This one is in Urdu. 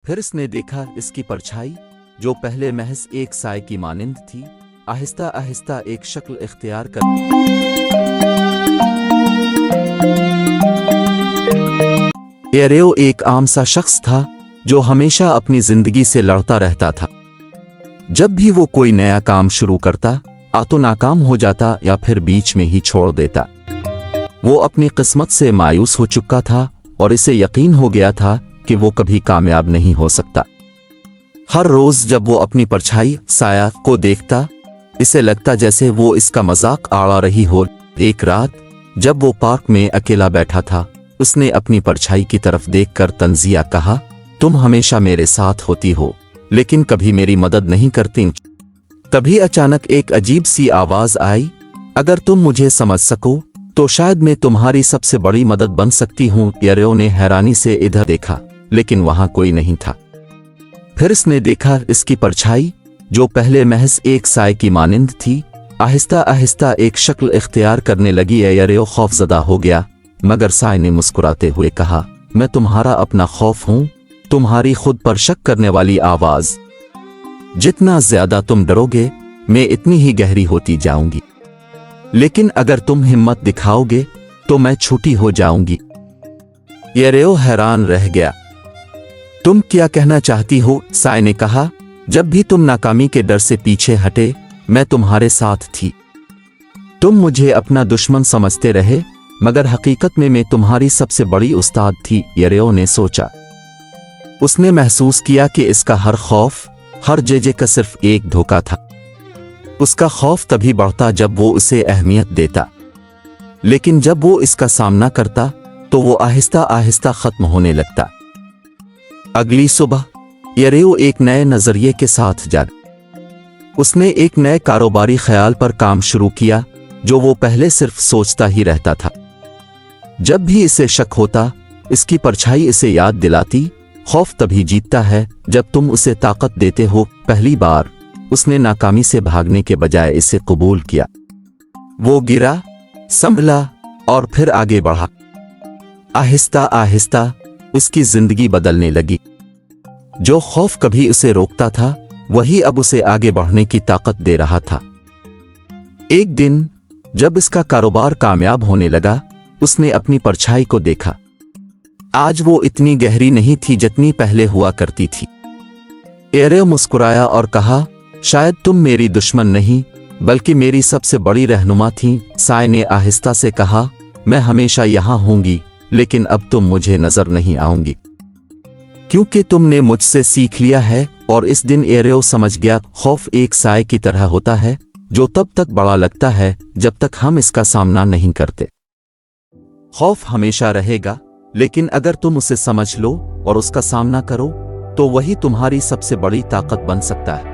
پھر اس نے دیکھا اس کی پرچھائی جو پہلے محض ایک سائے کی مانند تھی آہستہ آہستہ ایک شکل اختیار کر ایریو ایک عام سا شخص تھا جو ہمیشہ اپنی زندگی سے لڑتا رہتا تھا۔ جب بھی وہ کوئی نیا کام شروع کرتا تو ناکام ہو جاتا یا پھر بیچ میں ہی چھوڑ دیتا۔ وہ اپنی قسمت سے مایوس ہو چکا تھا اور اسے یقین ہو گیا تھا کہ وہ کبھی کامیاب نہیں ہو سکتا۔ ہر روز جب وہ اپنی پرچھائی سایہ کو دیکھتا اسے لگتا جیسے وہ اس کا مذاق اڑا رہی ہو۔ ایک رات جب وہ پارک میں اکیلا بیٹھا تھا اس نے اپنی پرچھائی کی طرف دیکھ کر طنزیہ کہا، تم ہمیشہ میرے ساتھ ہوتی ہو لیکن کبھی میری مدد نہیں کرتی۔ تبھی اچانک ایک عجیب سی آواز آئی، اگر تم مجھے سمجھ سکو تو شاید میں تمہاری سب سے بڑی مدد بن سکتی ہوں۔ ایریو نے حیرانی سے ادھر دیکھا لیکن وہاں کوئی نہیں تھا۔ پھر اس نے دیکھا اس کی پرچھائی جو پہلے محض ایک سائے کی مانند تھی آہستہ آہستہ ایک شکل اختیار کرنے لگی۔ ایریو خوف زدہ ہو گیا مگر سائے نے مسکراتے ہوئے کہا، میں تمہارا اپنا خوف ہوں، تمہاری خود پر شک کرنے والی آواز۔ جتنا زیادہ تم ڈرو گے میں اتنی ہی گہری ہوتی جاؤں گی، لیکن اگر تم ہمت دکھاؤ گے تو میں چھوٹی ہو جاؤں گی۔ ایریو حیران رہ گیا، تم کیا کہنا چاہتی ہو؟ سائے نے کہا، جب بھی تم ناکامی کے ڈر سے پیچھے ہٹے میں تمہارے ساتھ تھی۔ تم مجھے اپنا دشمن سمجھتے رہے مگر حقیقت میں تمہاری سب سے بڑی استاد تھی۔ ایریو نے سوچا، اس نے محسوس کیا کہ اس کا ہر خوف ہر جے کا صرف ایک دھوکہ تھا۔ اس کا خوف تبھی بڑھتا جب وہ اسے اہمیت دیتا، لیکن جب وہ اس کا سامنا کرتا تو وہ آہستہ آہستہ ختم ہونے لگتا۔ اگلی صبح ایریو ایک نئے نظریے کے ساتھ جاگا۔ اس نے ایک نئے کاروباری خیال پر کام شروع کیا جو وہ پہلے صرف سوچتا ہی رہتا تھا۔ جب بھی اسے شک ہوتا اس کی پرچھائی اسے یاد دلاتی، خوف تبھی جیتتا ہے جب تم اسے طاقت دیتے ہو۔ پہلی بار اس نے ناکامی سے بھاگنے کے بجائے اسے قبول کیا۔ وہ گرا، سنبھلا اور پھر آگے بڑھا۔ آہستہ آہستہ اس کی زندگی بدلنے لگی۔ جو خوف کبھی اسے روکتا تھا وہی اب اسے آگے بڑھنے کی طاقت دے رہا تھا۔ ایک دن جب اس کا کاروبار کامیاب ہونے لگا اس نے اپنی پرچھائی کو دیکھا۔ آج وہ اتنی گہری نہیں تھی جتنی پہلے ہوا کرتی تھی۔ ایریو مسکرایا اور کہا، شاید تم میری دشمن نہیں بلکہ میری سب سے بڑی رہنما تھی۔ سائے نے آہستہ سے کہا، میں ہمیشہ یہاں ہوں گی لیکن اب تم مجھے نظر نہیں آؤں گی کیونکہ تم نے مجھ سے سیکھ لیا ہے۔ اور اس دن ایریو سمجھ گیا، خوف ایک سائے کی طرح ہوتا ہے جو تب تک بڑا لگتا ہے جب تک ہم اس کا سامنا نہیں کرتے۔ خوف ہمیشہ رہے گا لیکن اگر تم اسے سمجھ لو اور اس کا سامنا کرو تو وہی تمہاری سب سے بڑی طاقت بن سکتا ہے۔